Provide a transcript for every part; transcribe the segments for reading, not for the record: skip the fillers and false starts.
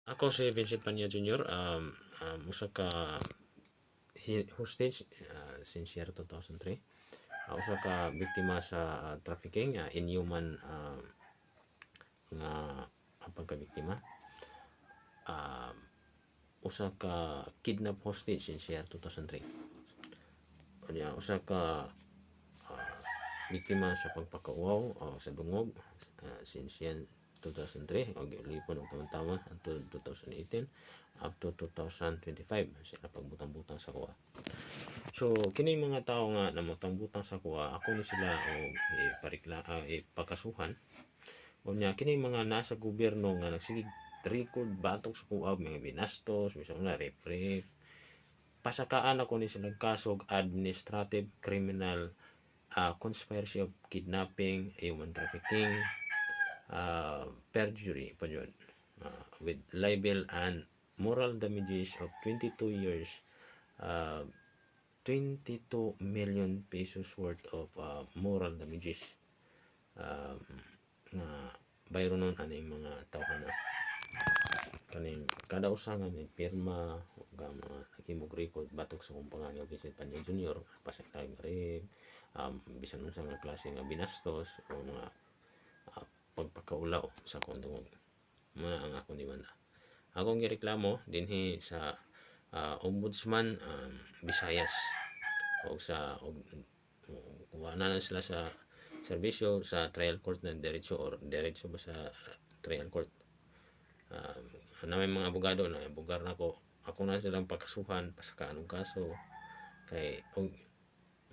Ako si Vincent Pania Jr. Usa ka hostage since year 2003. Usa ka biktima sa trafficking, inhuman nga pagkabiktima. Uh, Usa ka kidnap hostage since year 2003. Usa ka biktima sa pagpakauaw sa dungog since yan 2003 o gilipon og taon-taon until 2018 up to 2025 sila pagbutang-butang sa kuha. So kini mga tao nga namutang-butang sa kuha, ako ni sila og ipakasuhan. Unya kini mga nasa gobyerno nga nagsige record batok sa kuha, mga binastos, bisan na rape, pasakaan ako ni sila kasog administrative criminal, conspiracy of kidnapping, human trafficking, perjury pa yun, with libel and moral damages of 22 years, 22 million pesos worth of moral damages, na bayro nun aning mga tawhana kaning kada usa nga may pirma nga mga naghimog record batok sa kong pangalan nga Vincent Pania Jr. pasakay rin, bisan unsa nga klase nga binastos o mga pagpakaulaw sa kondong mga ang akong demanda. Akong gireklamo dinhi sa Ombudsman Visayas o sa wala na sila sa serbisyo sa trial court na diretso ba sa trial court. Na may mga abogado na bugar na ako na silang pagkasuhan pasakaan og kaso kay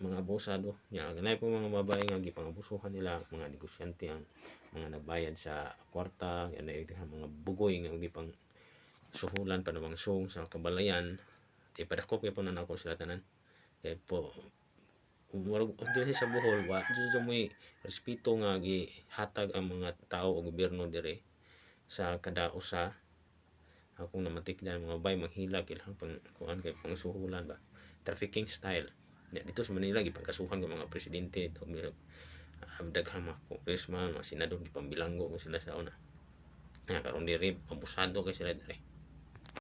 mga abusado nya ganay po mga babae nga gipangabusuhan nila, mga negosyante ang mga nagbayad sa kwarta, ganay mga bugoy nga gipang suhulan pa namang song sa kabalayan, ipadakop po na ako sila tanan kay po dili sa Bohol wa jud may respeto nga gihatag ang mga tao o gobyerno dire sa kada usa. Akong namatikdan mga bay manghilag ilang pang kuan kay pangsuhulan ba trafficking style dito sa Manila gipangkasuhan ng mga presidente ito daghang mga congressman, mga senador gipambilanggo ko sila sa una karon diri abusado kay sila dire.